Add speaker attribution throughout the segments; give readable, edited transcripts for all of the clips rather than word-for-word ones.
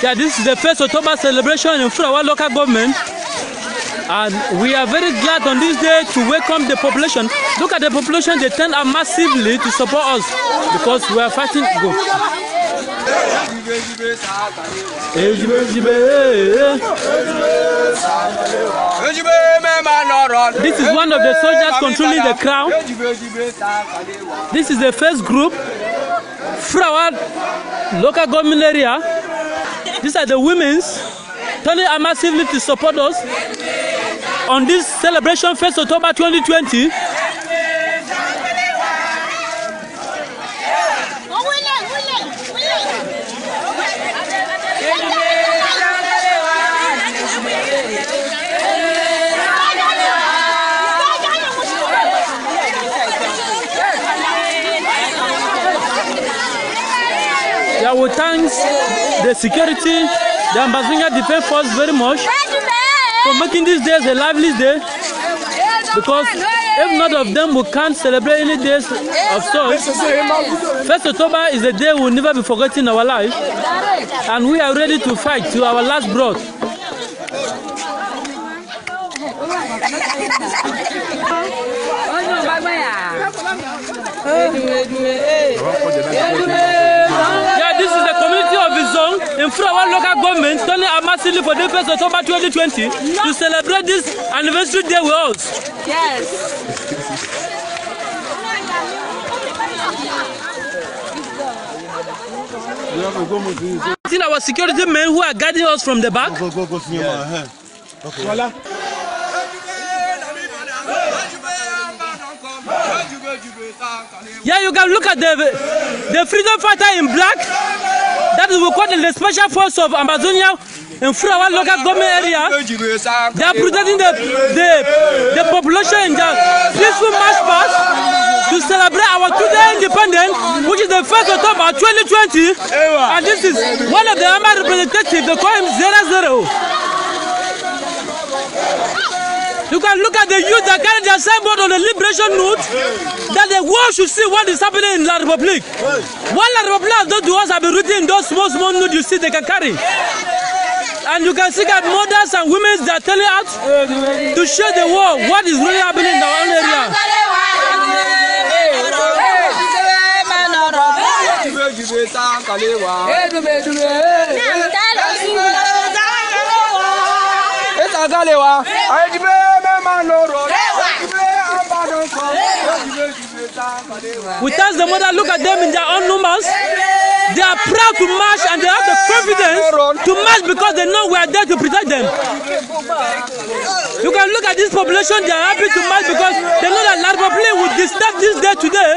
Speaker 1: Yeah, this is the first October celebration in our local government. And we are very glad on this day to welcome the population. Look at the population, they turn out massively to support us because we are fighting. Go. This is one of the soldiers controlling the crowd. This is the first group from our local government area. These are the women's turning out massively to support us on this celebration 1st October 2020. Yeah, we thank the security, the Ambazonian Defense Force very much for making this day a lively day, because if none of them, we can't celebrate any days of sorts. 1st October is a day we will never be forgotten in our life, and we are ready to fight to our last breath. Yeah, this is the community of Izong in front of our local government turning out massively for the 1st October 2020 to celebrate this anniversary day with us. Yes. Our security men who are guarding us from the back.
Speaker 2: Okay. Voilà.
Speaker 1: Yeah, you can look at the freedom fighter in black. That is we call the special force of Amazonia in front of our local government area. They are protecting the population in the peaceful march past to celebrate our today independence, which is the 1st October 2020. And this is one of the armed representatives. They call him 00. You can look at the youth that carry their signboard on the liberation note that the world should see what is happening in La Republique. What La Republique has done to us have been written in those small notes you see they can carry. And you can see that mothers and women that are telling out to show the world what is really happening in our own area. We tell the mother, look at them in their own numbers. They are proud to march and they have the confidence to march because they know we are there to protect them. You can look at this population, they are happy to march because they know that La Republique will disturb this day today,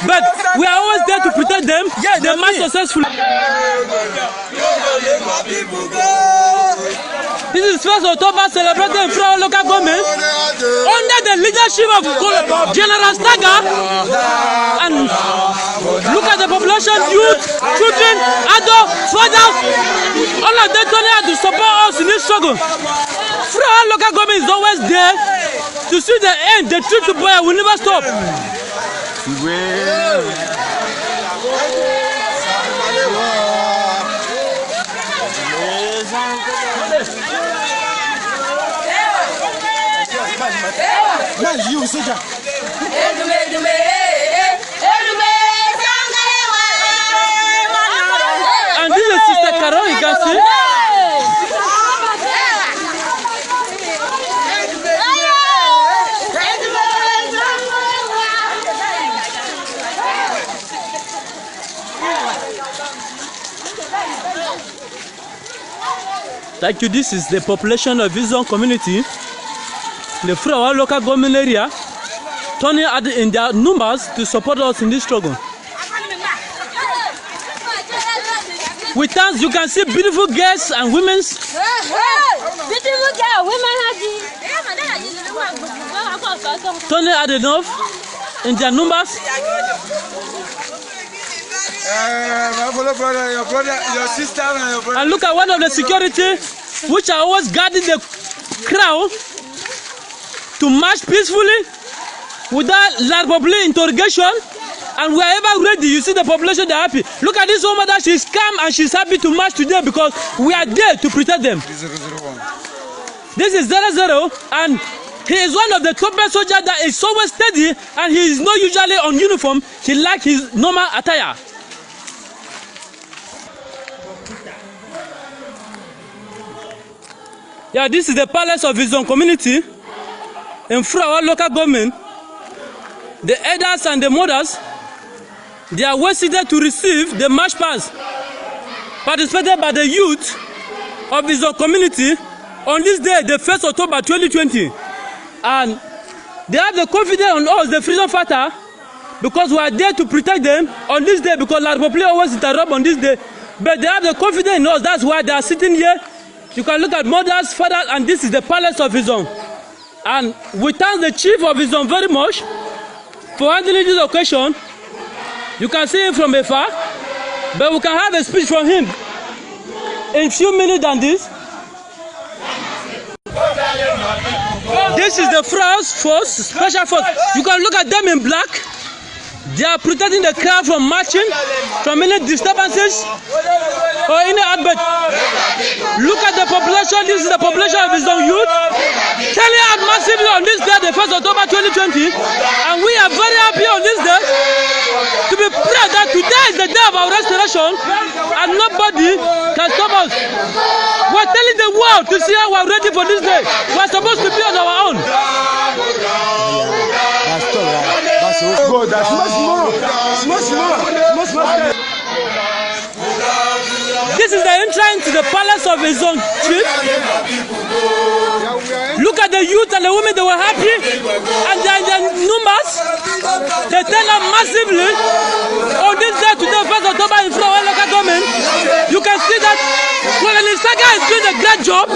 Speaker 1: but we are always there to protect them. Yeah, they march successfully. This is 1st October celebrated in our local government under the leadership of General Staga. And look at the population, youth, children, adults, fathers, all of them turning out to support us in this struggle. Our local government is always there to see the end. The truth to boy will never stop. And this is Sister Carol, you can see. Thank you. This is the population of Izong community, the our local government area, turning out in their numbers to support us in this struggle. With us, you can see beautiful girls and women. Beautiful girls, women. Turning out enough in their numbers.
Speaker 2: Your brother, your sister, and your brother.
Speaker 1: And look at one of the security, which are always guarding the crowd to march peacefully without La Republique interrogation. And wherever ready, you see the population, they're happy. Look at this woman that she's calm and she's happy to march today because we are there to protect them.
Speaker 2: 001.
Speaker 1: This is 00, and he is one of the top soldiers that is always steady, and he is not usually on uniform. He likes his normal attire. Yeah, this is the palace of his own community in Furawa local government. The elders and the mothers, they are well seated to receive the march past participated by the youth of his own community on this day, the 1st October 2020. And they have the confidence on us, the freedom fighter, because we are there to protect them on this day, because La Republic always interrupt on this day. But they have the confidence in us, that's why they are sitting here. You can look at mothers, fathers, and this is the palace of his own. And we thank the chief of his own very much for handling this occasion. You can see him from afar, but we can have a speech from him in a few minutes than this. This is the force, special force. You can look at them in black. They are protecting the crowd from marching, from any disturbances or any outbreak. Look at the population. This is the population of his own youth, carrying out massively on this day, the 1st October 2020. And we are very happy on this day to be proud that today is the day of our restoration and nobody can stop us. We're telling the world to see how we're ready for this day. We're supposed to be on our own. This is the entrance to the palace of his own chief. Look at the youth and the women, they were happy, and they are in their numbers. They turn up massively on this day today, 1st October in Furawa local government. You can see that Colonel Saga is doing a great job.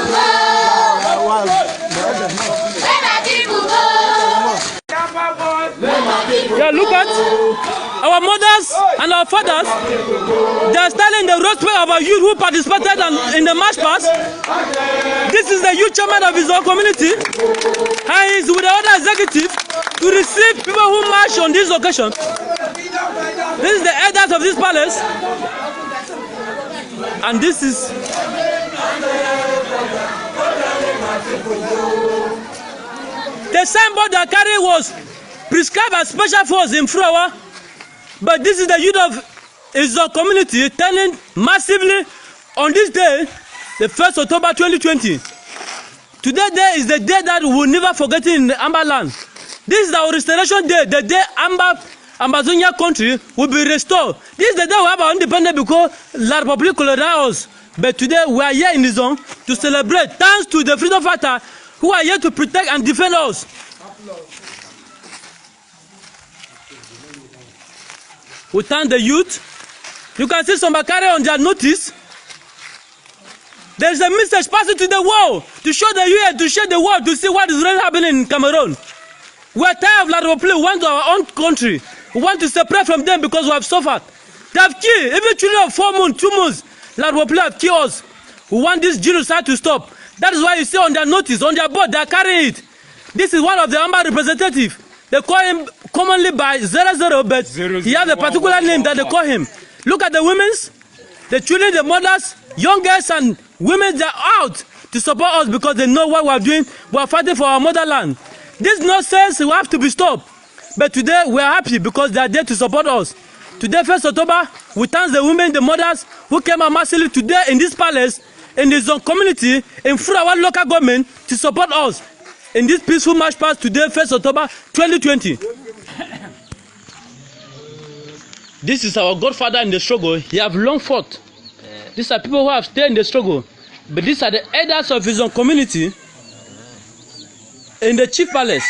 Speaker 1: Yeah, look at our mothers and our fathers. They are standing in the roadway of our youth who participated in the march past. This is the youth chairman of his own community, and he is with the other executive to receive people who march on this occasion. This is the elders of this palace, and this is the signboard that carried was prescribed as special force in Furawa, but this is the youth of his own community turning massively on this day, the 1st October 2020. Today day is the day that we will never forget in the Amber land. This is our restoration day, the day Ambazonia country will be restored. This is the day we have our independence because La Republic colonized us. But today we are here in the zone to celebrate, thanks to the freedom fighter who are here to protect and defend us. We thank the youth. You can see some Bakare on their notice. There is a message passing to the world to show the youth, to show the world to see what is really happening in Cameroon. We are tired of La Republic. We want our own country. We want to separate from them because we have suffered. They have killed even children of 4 months, 2 months. La Republic have killed us. We want this genocide to stop. That is why you see on their notice, on their board, they are carrying it. This is one of the Amba representatives. They call him commonly by 00, but he has a particular name that they call him. Look at the women's, the children, the mothers, young girls and women, they are out to support us because they know what we are doing. We are fighting for our motherland. This nonsense will have to be stopped. But today we are happy because they are there to support us. Today, 1st October, we thank the women, the mothers who came out massively today in this palace, in this community, in Furawa local government to support us in this peaceful march past today, 1st October 2020. This is our godfather in the struggle. He have long fought. These are people who have stayed in the struggle. But these are the elders of his own community in the chief palace.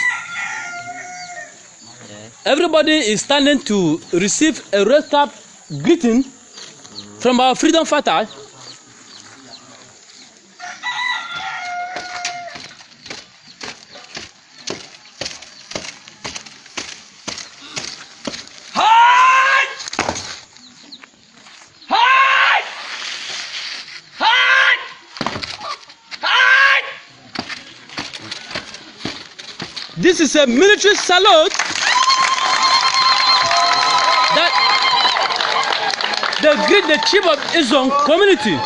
Speaker 1: Everybody is standing to receive a red cap greeting from our freedom fighter. This is a military salute they greet the chief of Izong community.